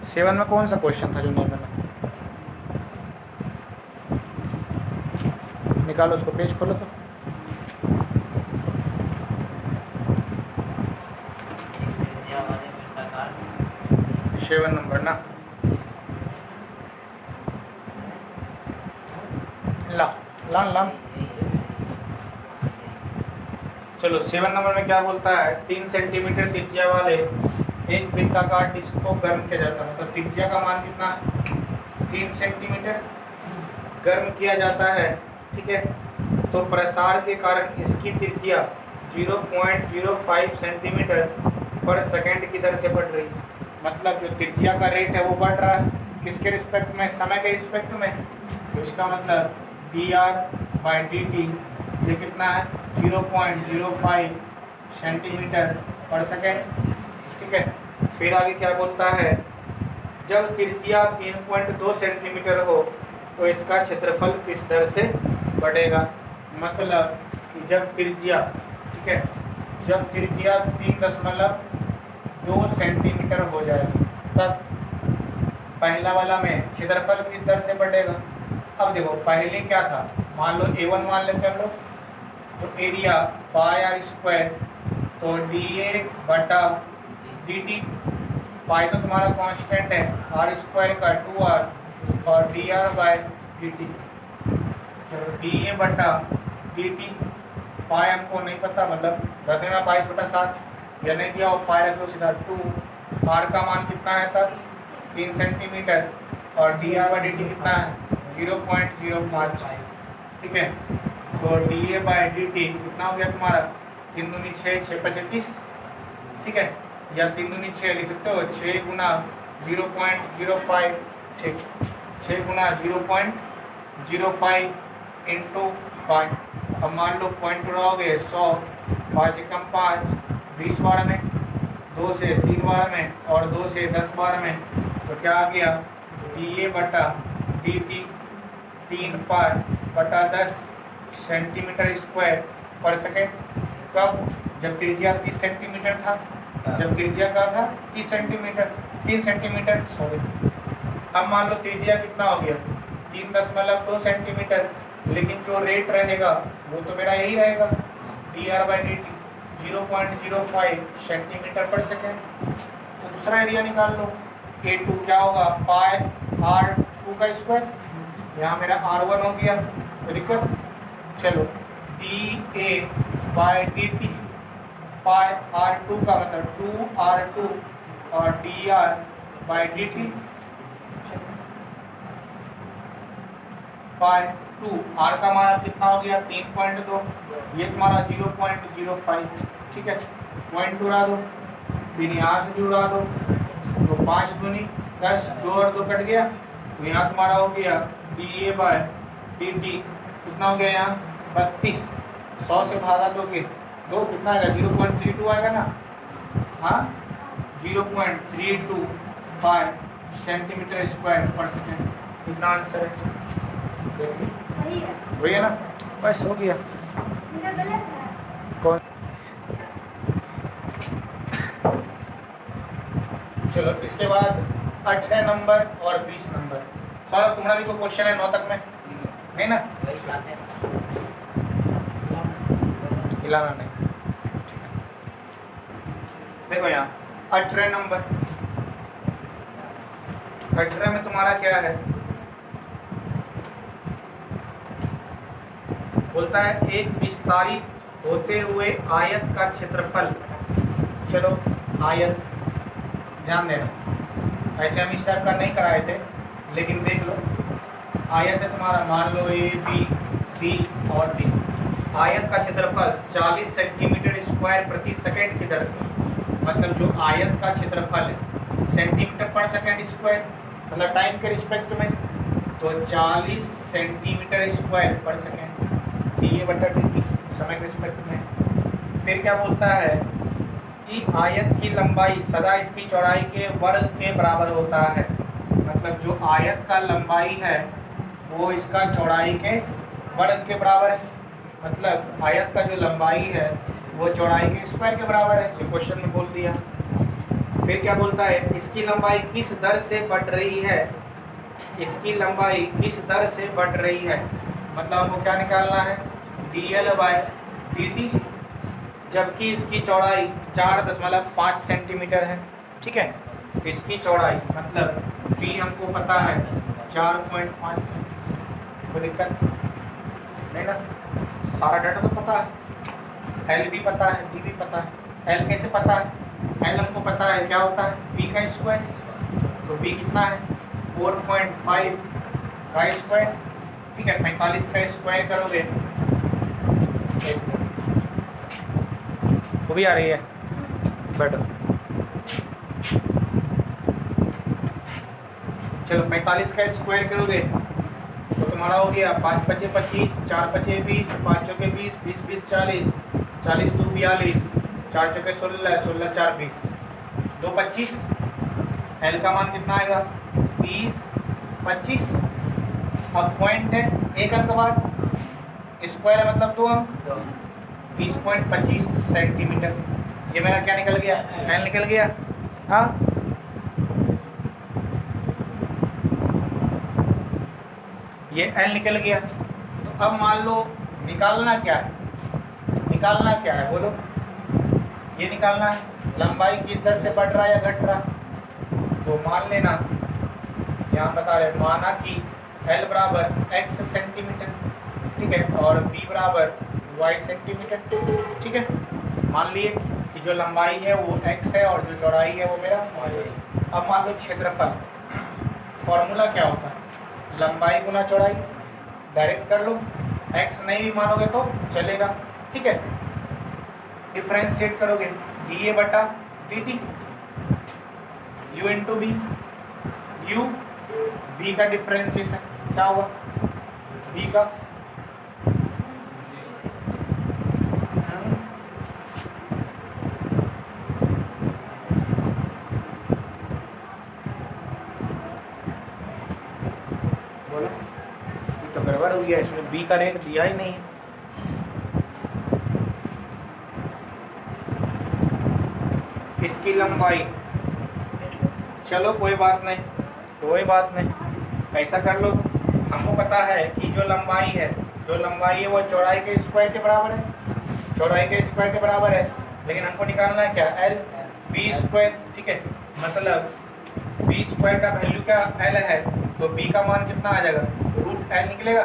7 में कौन सा क्वेश्चन था जो नहीं बना? निकालो उसको, पेज खोलो तो। 7 नंबर ना, ला ला ला। चलो 7 नंबर में क्या बोलता है, 3 सेंटीमीटर त्रिज्या वाले एक वृत्ताकार डिस्क को गर्म किया जाता है। मतलब त्रिज्या का मान कितना है, 3 सेंटीमीटर गर्म किया जाता है, ठीक है। तो प्रसार के कारण इसकी त्रिज्या 0.05 सेंटीमीटर पर सेकंड की दर से बढ़ रही है। मतलब जो त्रिज्या का रेट है वो बढ़ रहा है, किसके रिस्पेक्ट में, समय के रिस्पेक्ट में। तो इसका मतलब dr/dt ये कितना है, 0.05 सेंटीमीटर पर सेकेंड, ठीक है। फिर आगे क्या बोलता है, जब त्रिज्या 3.2 सेंटीमीटर हो तो इसका क्षेत्रफल किस दर से बढ़ेगा। मतलब जब त्रिज्या, ठीक है, जब त्रिज्या 3.2 सेंटीमीटर हो जाए तब पहला वाला में क्षेत्रफल किस दर से बढ़ेगा। अब देखो पहले क्या था, मान लो A1 मान लेते हैं हम लोग, तो एरिया पाई आर स्क्वायर, तो dA/dt, पाई तो तुम्हारा कांस्टेंट है, आर स्क्वायर का 2r और dr/dt। चलो dA/dt, पाई हमको नहीं पता, मतलब रख देना पाई/7, या नहीं दिया और पाई रख लो सीधा 2, आर का मान कितना है तब 3 सेंटीमीटर और dr/dt कितना है 0.05, ठीक है। तो dA/dt कितना हो गया तुम्हारा, 3 दूनी 6, 6×5 = 30, ठीक है। या 3 दूनी 6 लिख सकते हो, 6 गुना 0.05, ठीक, 6 गुना 0.05 इंटू पाई। अब मान लो पॉइंट रहोगे 100, 5 एकम 5, 20 बार में, 2 से 3 बार में और 2 से 10 बार में, तो क्या आ गया, dA/dt 3 पाई/10 सेंटीमीटर स्क्वायर पर सेकेंड। कब, जब त्रिज्या 30 सेंटीमीटर था, जब त्रिज्या का था 30 सेंटीमीटर, 3 सेंटीमीटर सॉरी। अब मान लो त्रिज्या कितना हो गया, 3.2 सेंटीमीटर, लेकिन जो रेट रहेगा वो तो मेरा यही रहेगा, dr/dt 0.05 सेंटीमीटर पर सेकेंड। तो दूसरा एरिया निकाल लो, A2 क्या होगा, पाई r2 का स्क्वायर, यहाँ मेरा r1 हो गया, कोई दिक्कत। चलो dA/dt पाई r2 का मतलब 2r2 और dr/dt पाई 2, r का मान कितना हो गया 3.2, ये तुम्हारा 0.05, ठीक है। पॉइंट उड़ा दो, फिर यहाँ से भी उड़ा दो, तो 5 दूनी 10, 2 और 2 कट गया, तो यहाँ तुम्हारा हो गया dA/dt कितना हो गया, यहाँ 32, 100 से भागा दोगे 2 कितना आएगा, 0.32 आएगा ना, हाँ 0.32 पाई सेंटीमीटर स्क्वायर पर सेकेंड। कितना आंसर है, वही है ना, बस हो गया। कौन, चलो इसके बाद 18 नंबर और 20 नंबर। सौरभ तुम्हारा भी कोई क्वेश्चन है 9 तक में, नहीं ना, हिलाना नहीं, ठीक है। देखो यहाँ 18 नंबर, 18 में तुम्हारा क्या है, बोलता है एक विस्तारित होते हुए आयत का क्षेत्रफल। चलो आयत ध्यान देना, ऐसे हम इस टाइप का नहीं कराए थे, लेकिन देख लो आयत है तुम्हारा, मान लो ABC और D। आयत का क्षेत्रफल 40 सेंटीमीटर स्क्वायर प्रति सेकंड की दर से, मतलब जो आयत का क्षेत्रफल है सेंटीमीटर पर सेकंड स्क्वायर, मतलब टाइम के रिस्पेक्ट में, तो 40 सेंटीमीटर स्क्वायर पर सेकंड dA/dt समय के रिस्पेक्ट में। फिर क्या बोलता है कि आयत की लंबाई सदा इसकी चौड़ाई के वर्ग के बराबर होता है। मतलब जो आयत का लंबाई है वो इसका चौड़ाई के वर्ग के बराबर है, मतलब आयत का जो लंबाई है वो चौड़ाई के स्क्वायर के बराबर है, ये क्वेश्चन में बोल दिया। फिर क्या बोलता है, इसकी लंबाई किस दर से बढ़ रही है, इसकी लंबाई किस दर से बढ़ रही है, मतलब हमको क्या निकालना है, dl/dt, जबकि इसकी चौड़ाई 4.5 सेंटीमीटर है। ठीक है, इसकी चौड़ाई मतलब b हमको पता है 4.5 सेंटीमीटर, कोई दिक्कत नहीं ना, सारा डाटा तो पता है, एल भी पता है, बी भी पता है। एल कैसे पता है, एल हमको पता है क्या होता है, बी का स्क्वायर, तो बी कितना है 4.5 का स्क्वायर। ठीक है, 45 का स्क्वायर करोगे, वो भी आ रही है बेटर, चलो 45 का स्क्वायर करोगे तो तुम्हारा हो गया 5 पचे 25, 4 पचे 20, 5 चौके 20, 20 20 40, 40 2 42, 4 चौके 16, 16 4 20, 2 25। एल का मान कितना आएगा 20 25। अब पॉइंट है एक अंक बाद, स्क्वायर है मतलब 2 अंक, 20.25 सेंटीमीटर। ये मेरा क्या निकल गया, एल निकल गया। हाँ, ये एल निकल गया। तो अब मान लो निकालना क्या है, निकालना क्या है बोलो, ये निकालना है लंबाई किस दर से बढ़ रहा है या घट रहा। तो मान लेना यहाँ बता रहे, माना कि एल बराबर x सेंटीमीटर, ठीक है, और b बराबर y सेंटीमीटर। ठीक है, मान लिए कि जो लंबाई है वो x है और जो चौड़ाई है वो मेरा y है। अब मान लो क्षेत्रफल, फॉर्मूला क्या होता है, लंबाई गुना चौड़ाई, डायरेक्ट कर लो, x नहीं भी मानोगे तो चलेगा। ठीक है, डिफरेंशिएट करोगे dA/dt, u into B, u b का डिफरेंशिएशन क्या होगा, b का बोलो, ये तो गड़बड़ हो गया, इसमें b का रेट दिया ही नहीं। इसकी लंबाई, चलो कोई बात नहीं, कोई बात नहीं, ऐसा कर लो, हमको पता है कि जो लंबाई है, जो लंबाई है वो चौड़ाई के स्क्वायर के बराबर है, चौड़ाई के स्क्वायर के बराबर है, लेकिन हमको निकालना है क्या, एल बी स्क्वायर। ठीक है, मतलब बी स्क्वायर का वैल्यू क्या एल है, तो बी का मान कितना आ जाएगा, रूट एल निकलेगा।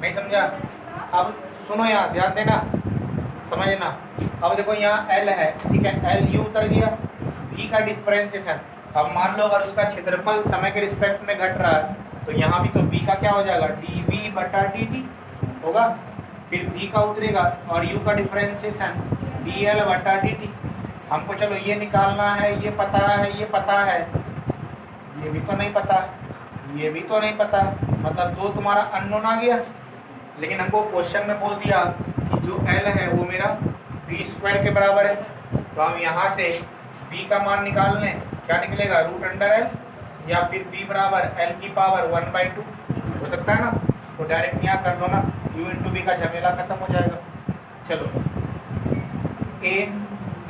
नहीं समझा, अब सुनो यहाँ ध्यान देना, समझना। अब देखो यहाँ एल है, ठीक है, एल यू उतर गया, बी का डिफरेंशिएशन। अब मान लो अगर उसका क्षेत्रफल समय के रिस्पेक्ट में घट रहा है तो यहाँ भी तो बी का क्या हो जाएगा, dB/dt होगा, फिर बी का उतरेगा और यू का डिफरेंशिएशन dL/dt। हमको चलो ये निकालना है, ये पता है, ये पता है, ये भी तो नहीं पता, ये भी तो नहीं पता, मतलब दो तुम्हारा अननोन आ गया। लेकिन हमको क्वेश्चन में बोल दिया कि जो एल है वो मेरा बी स्क्वायर के बराबर है, तो हम यहाँ से बी का मान निकाल लें, क्या निकलेगा, √एल, या फिर बी बराबर एल की पावर 1/2 हो सकता है ना, तो डायरेक्ट यहाँ कर लो ना, यू इंटू बी का झमेला खत्म हो जाएगा। चलो ए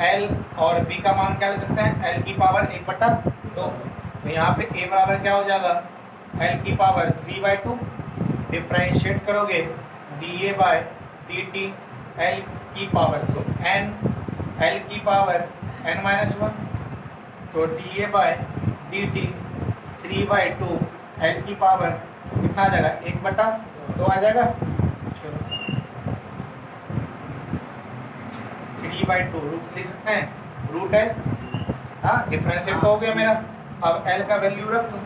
एल और बी का मान क्या ले सकते हैं, एल की पावर 1/2, तो यहाँ पे ए बराबर क्या हो जाएगा, एल की पावर 3/2, डिफ्रेंशिएट करोगे dA/dt एल की पावर, तो एन एल की पावर n-1, तो dA/dt 3/2 एल की पावर कितना आ जाएगा, 1/2 आ जाएगा। चलो 3/2 रूट लिख सकते हैं, रूट है, हाँ डिफ्रेंशिएट तो हो गया मेरा। अब एल का वैल्यू रख दो,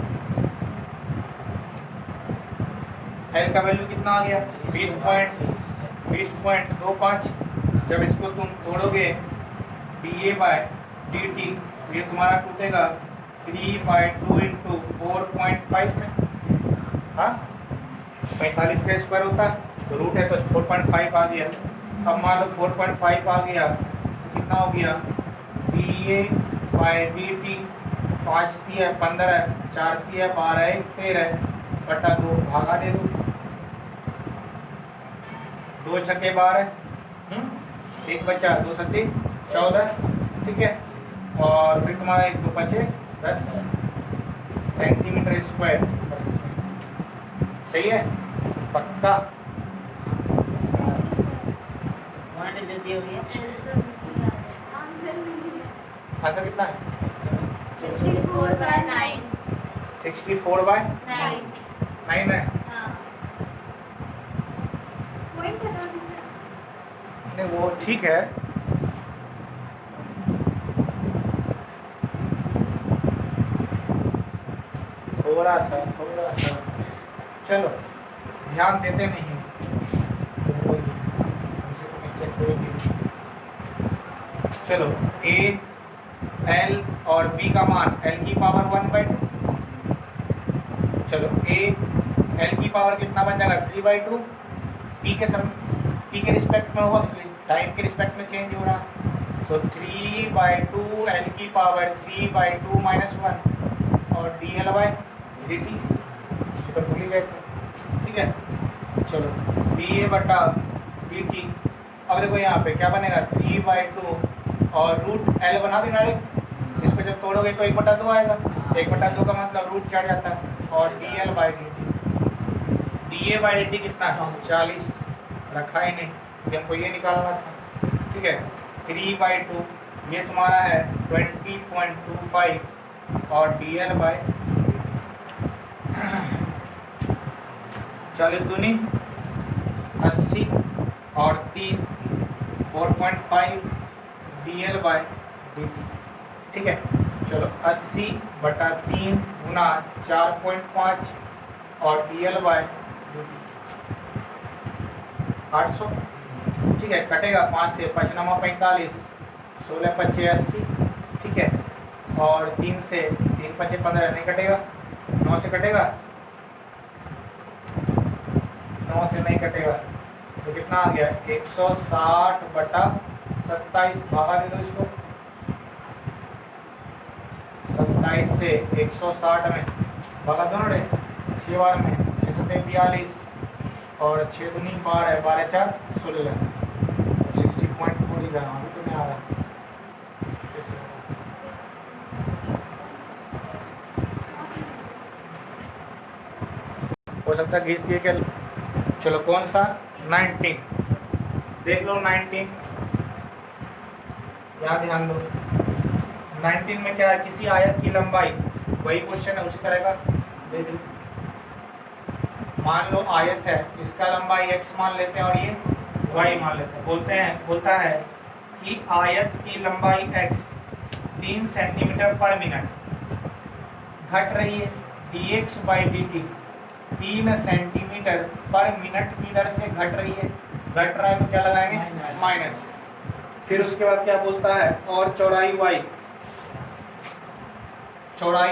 एल का वैल्यू कितना आ गया, 20.25। जब इसको तुम तोड़ोगे dA/dt, ये तुम्हारा टूटेगा 3/2 इंटू 4.5 में, हाँ 45 का स्क्वायर होता है तो रूट है तो 4.5 आ गया। अब मान लो 4.5 आ गया तो कितना हो गया, dA/dt 5 तिया 15, 4 तिया 12, 1 13/2 भागा दे दो, 2 छक्के 12, 1 बचा, 2 सत्ती 14। ठीक है, और फिर तुम्हारा एक दो बचे 10 सेंटीमीटर स्क्वायर पर सेकेंड। सही है, पक्का। आंसर कितना है? 64/9 है। नहीं वो ठीक है, थोड़ा सा चलो ध्यान देते नहीं, हमसे तो मिस्टेक होगी। चलो ए एल और बी का मान एल की पावर 1/2। चलो ए एल की पावर कितना बन जाएगा 3/2। टी के रिस्पेक्ट में होगा क्योंकि टाइम के रिस्पेक्ट में चेंज हो रहा। सो 3/2 एल की पावर 3/2 - 1 और D L by D T, ये तो भूल ही गए थे। ठीक है, चलो डी ए बटा डी टी। अब देखो यहाँ पे क्या बनेगा 3/2 और रूट एल बना दो डायरेक्ट। इसको जब तोड़ोगे तो 1/2 आएगा, 1/2 का मतलब रूट चढ़ जाता है। और D L by D T, D A by D T कितना 40 रखा ही नहीं, ये हमको ये निकालना था। ठीक है, 3/2 ये तुम्हारा है 20.25 और डी एल बाई 40 दूनी 80 और 3 4.5 D L by D T. ठीक है, चलो 80/3 गुना 4.5 और D L by D T 800। ठीक है, कटेगा 5 से 5 9 45, 16 5 80। ठीक है, और 3 से 3 5 15 नहीं कटेगा, 9 से कटेगा, 9 से नहीं कटेगा तो कितना आ गया 160/27। भागा दे दो इसको, 27 से 160 में भागा दो ना 6 बार में 6 7 42 और 6 दूनी 12 12 4 16 60.4 ही जाना अभी तो नहीं आ रहा। हो सकता है घिस दिए क्या। चलो कौन सा 19 देख लो, 19 यहाँ ध्यान दो। 19 में क्या है, किसी आयत की लंबाई, वही क्वेश्चन है उसी तरह का दे दी। मान लो आयत है, इसका लंबाई x मान लेते हैं और ये y मान लेते हैं। बोलता है कि आयत की लंबाई x 3 सेंटीमीटर पर मिनट घट रही है, dx बाई dt 3 सेंटीमीटर पर मिनट की दर से घट रही है। घट रहा है तो क्या लगाएंगे माइनस। फिर उसके बाद क्या बोलता है, और चौड़ाई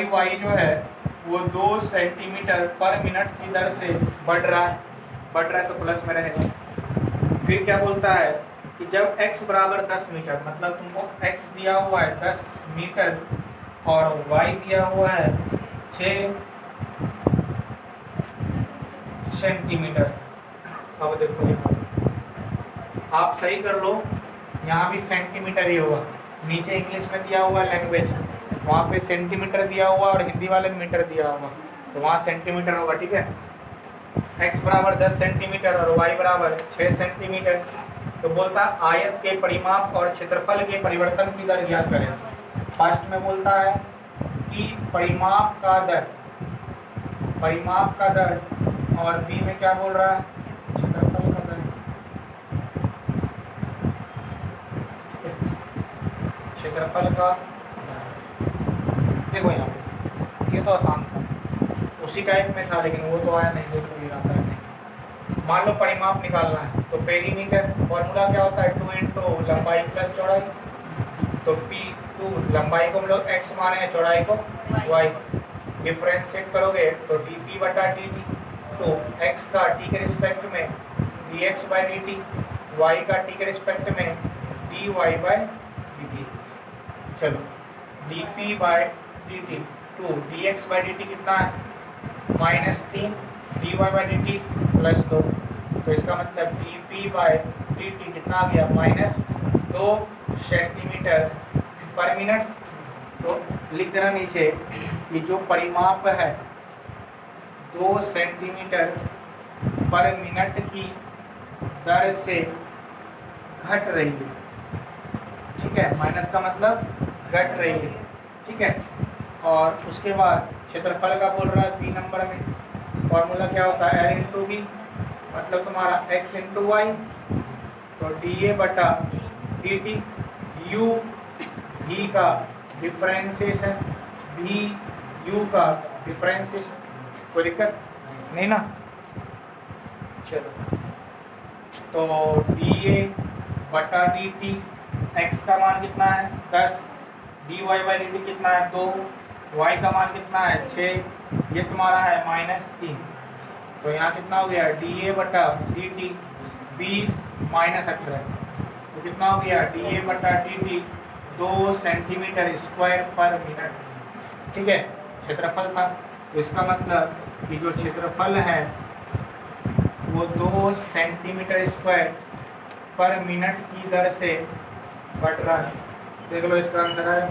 y जो है वो 2 सेंटीमीटर पर मिनट की दर से बढ़ रहा है तो प्लस में रहेगा। फिर क्या बोलता है कि जब x बराबर 10 मीटर, मतलब तुमको x दिया हुआ है 10 मीटर और y दिया हुआ है 6 सेंटीमीटर। अब देखो यहाँ आप सही कर लो, यहाँ भी सेंटीमीटर ही होगा, नीचे इंग्लिश में दिया हुआ लैंग्वेज, वहाँ पे सेंटीमीटर दिया हुआ और हिंदी वाले में मीटर दिया हुआ, तो वहाँ सेंटीमीटर होगा। ठीक है, x बराबर 10 सेंटीमीटर और y बराबर 6 सेंटीमीटर। तो बोलता आयत के परिमाप और क्षेत्रफल के परिवर्तन की दर ज्ञात करें। फर्स्ट में बोलता है कि परिमाप का दर और बी में क्या बोल रहा है क्षेत्रफल का दर। क्षेत्रफल का देखो यहाँ पे ये तो आसान था, उसी टाइप में था लेकिन वो तो आया नहीं, देखो ये आता है नहीं। मान लो परिमाप निकालना है तो पेरीमीटर फॉर्मूला क्या होता है 2 इंटू लंबाई प्लस चौड़ाई। तो P2 लंबाई को हम लोग x माने हैं, चौड़ाई को y। डिफरेंशिएट करोगे तो dp बटा dt, तो x का t के रिस्पेक्ट में dx बाई dt, y का t के रिस्पेक्ट में dy बाई dt। चलो dp by dt 2 dx by dt कितना है -3, dy बाई dt +2। तो इसका मतलब dp बाई dt कितना आ गया -2 सेंटीमीटर पर मिनट तो लिख देना नीचे कि जो परिमाप है 2 सेंटीमीटर पर मिनट की दर से घट रही है, ठीक है, माइनस का मतलब घट रही है, ठीक है। और उसके बाद क्षेत्रफल का बोल रहा है बी नंबर में, फॉर्मूला क्या होता है एल इंटू बी, मतलब तुम्हारा एक्स इंटू वाई, तो डी ए बटा डी टी, यू भी का डिफ्रेंसिएशन, भी यू का डिफ्रेंसिएशन, कोई दिक्कत नहीं ना। चलो तो डी ए बटा डी टी, एक्स का मान कितना है 10, D Y by D T कितना है 2, वाई का मान कितना है 6, ये तुम्हारा है -3, तो यहाँ कितना हो गया डी ए बटा डी टी 20 माइनस 18, तो कितना हो गया डी ए बटा डी टी 2 सेंटीमीटर स्क्वायर पर मिनट, ठीक है। क्षेत्रफल था, तो इसका मतलब कि जो क्षेत्रफल है वो 2 सेंटीमीटर स्क्वायर पर मिनट की दर से बढ़ रहा है। देख लो इसका आंसर है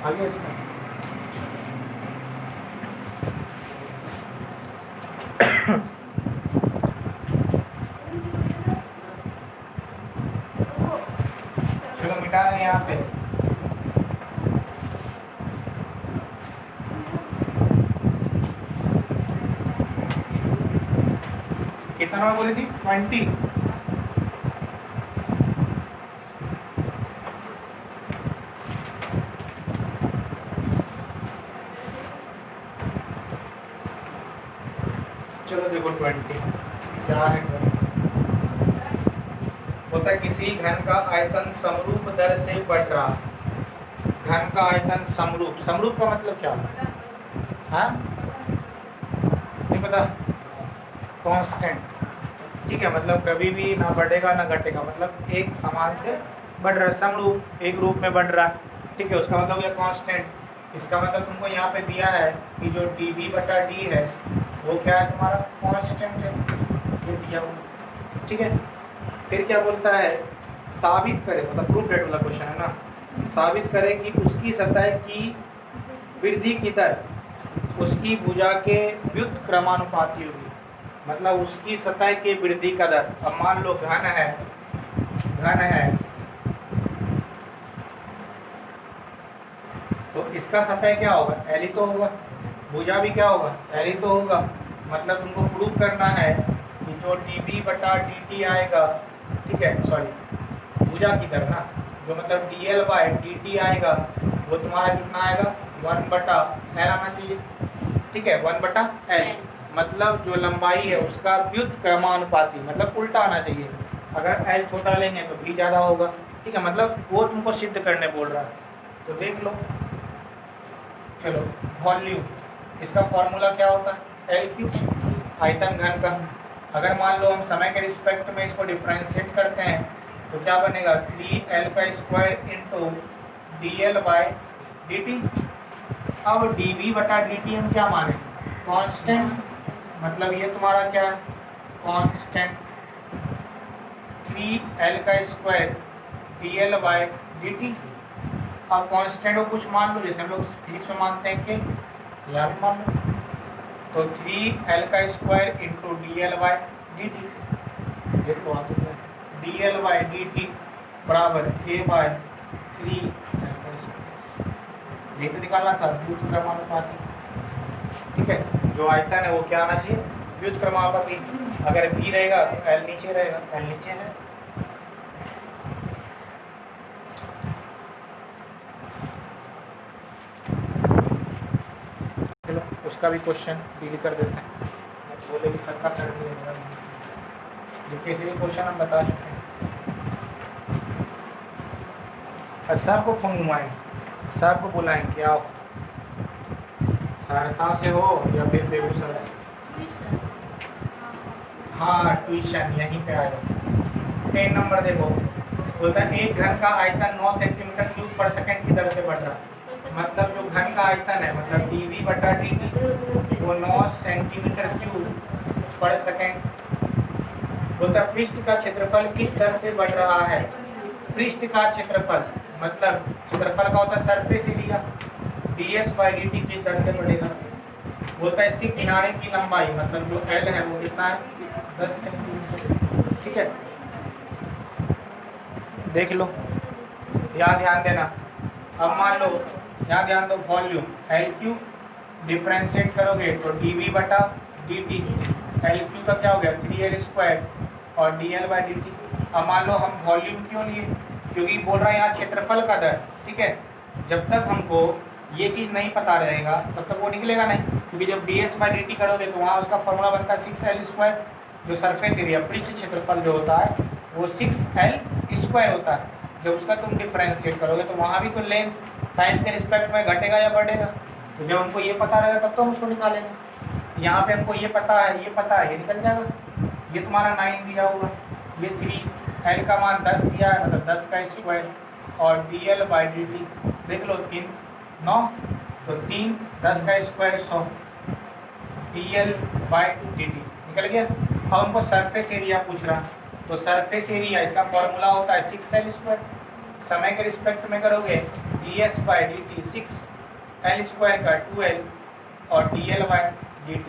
आगे इसका चलो मिटा रहे हैं यहाँ पे, कितना बोली थी 20, चलो देखो 20 क्या है, होता है किसी घन का आयतन समरूप दर से बढ़ रहा, घन का आयतन समरूप, समरूप का मतलब क्या होता है, हाँ नहीं पता, कांस्टेंट, ठीक है, मतलब कभी भी ना बढ़ेगा ना घटेगा, मतलब एक समान से बढ़ रहा है, समरूप एक रूप में बढ़ रहा है, ठीक है, उसका मतलब ये कांस्टेंट। इसका मतलब तुमको यहाँ पे दिया है कि जो डी बी बटा डी है वो क्या है तुम्हारा कांस्टेंट है, ये दिया हुआ, ठीक है। फिर क्या बोलता है साबित करे, मतलब प्रूफ डेट वाला क्वेश्चन है ना, साबित करे कि उसकी सतह की वृद्धि की दर उसकी भुजा के व्युत्क्रमानुपाती होगी, मतलब उसकी सतह के वृद्धि का दर, अब मान लो घन है तो इसका सतह क्या होगा एल ही तो होगा, भुजा भी क्या होगा एल ही तो होगा, मतलब तुमको प्रूव करना है कि जो डी बी बटा डी टी आएगा, ठीक है, सॉरी भुजा की दर ना, जो मतलब D L by D T आएगा वो तुम्हारा कितना आएगा 1 बटा एल आना चाहिए, ठीक है, 1 बटा एल, मतलब जो लंबाई है उसका व्युत्क्रमानुपाती, मतलब उल्टा आना चाहिए, अगर एल छोटा लेंगे तो भी ज़्यादा होगा, ठीक है, मतलब वो तुमको सिद्ध करने बोल रहा है, तो देख लो। चलो वॉल्यूम, इसका फॉर्मूला क्या होता है एल क्यू, आयतन घन का, अगर मान लो हम समय के रिस्पेक्ट में इसको डिफ्रेंशिएट करते हैं तो क्या बनेगा 3l का square into D L by D T. अब डी बी बटा डी टी हम क्या माने कांस्टेंट, मतलब ये तुम्हारा क्या है कांस्टेंट, 3l का square D L by D T. अब कांस्टेंट को कुछ मान लो, जैसे हम लोग फिजिक्स में मानते हैं कि यहाँ भी मान लो, तो 3l का square into D L by D T, देखो आ तो D L by D T बराबर k बाय 3l का स्क्वायर, यही तो निकालना था व्युत्क्रमानुपाती, ठीक है, जो आयतन है वो क्या आना चाहिए व्युत्क्रमानुपाती, अगर v रहेगा तो l नीचे रहेगा, l नीचे है। चलो उसका भी क्वेश्चन डील कर देते हैं, बोले कि सबका कर दिया मेरा, जो किसी भी क्वेश्चन हम बता चुके हैं। सर को फोन घुमाएं, सर को बुलाएं कि आओ, सहरसा से हो या फिर बेगूसराय से, हाँ ट्यूशन यहीं पे आएगा। 10 नंबर देखो, बोलता है एक घन का आयतन 9 सेंटीमीटर क्यूब पर सेकंड की दर से बढ़ रहा है, मतलब जो घन का आयतन है मतलब डी वी बटा डी टी वो 9 सेंटीमीटर क्यूब पर सेकंड, बोलता है पृष्ठ का क्षेत्रफल किस दर से बढ़ रहा है, पृष्ठ का क्षेत्रफल मतलब क्षेत्रफल का होता है surface area, ds by D T किस दर से बढ़ेगा, बोलता है इसके किनारे की लंबाई मतलब जो l है वो कितना है 10 सेंटीमीटर। ठीक है, देख लो, यहाँ ध्यान देना। अब मान लो यहाँ ध्यान दो, वॉल्यूम एल क्यू डिफ्रेंशिएट करोगे तो dv बटा dt, एल क्यू का क्या हो गया 3l² और dl बाई dt। अब मान लो हम वॉल्यूम क्यों लिए, क्योंकि बोल रहा है यहाँ क्षेत्रफल का दर। ठीक है, जब तक हमको ये चीज़ नहीं पता रहेगा तब तक वो निकलेगा नहीं, क्योंकि जब ds बाई dt करोगे तो वहाँ उसका फॉर्मूला बनता है 6l², जो सरफेस एरिया पृष्ठ क्षेत्रफल जो होता है वो 6l² होता है। जब उसका तुम डिफ्रेंशिएट करोगे तो वहाँ भी तो लेंथ टाइम के रिस्पेक्ट में घटेगा या बढ़ेगा, तो जब हमको ये पता रहेगा तब तो हम उसको निकालेंगे। यहाँ पे हमको ये पता है, ये पता है, ये निकल जाएगा। ये तुम्हारा 9 दिया होगा, ये 3, l का मान 10 दिया है मतलब 10 का स्क्वायर, और dl बाई dt देख लो 3 9, तो 3 10 का स्क्वायर 100, dl बाई dt निकल गया। अब हमको सरफेस एरिया पूछ रहा, तो सरफेस एरिया इसका फॉर्मूला होता है 6l²। समय के रिस्पेक्ट में करोगे ds बाई dt 6l² का 2l और dl बाई dt,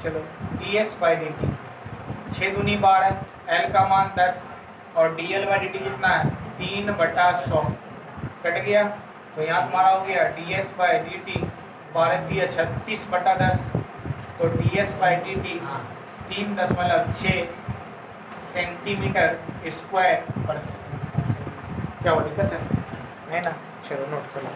चलो ds बाई dt 6 दूनी 12, l का मान 10 और dl बाई dt कितना है 3/100, कट गया। तो यहाँ तुम्हारा हो गया ds बाई dt 12×36/10, तो ds by dt 3.6 centimetre square पर सेकंड। क्या वो दिक्कत है? नहीं ना, चलो नोट करो।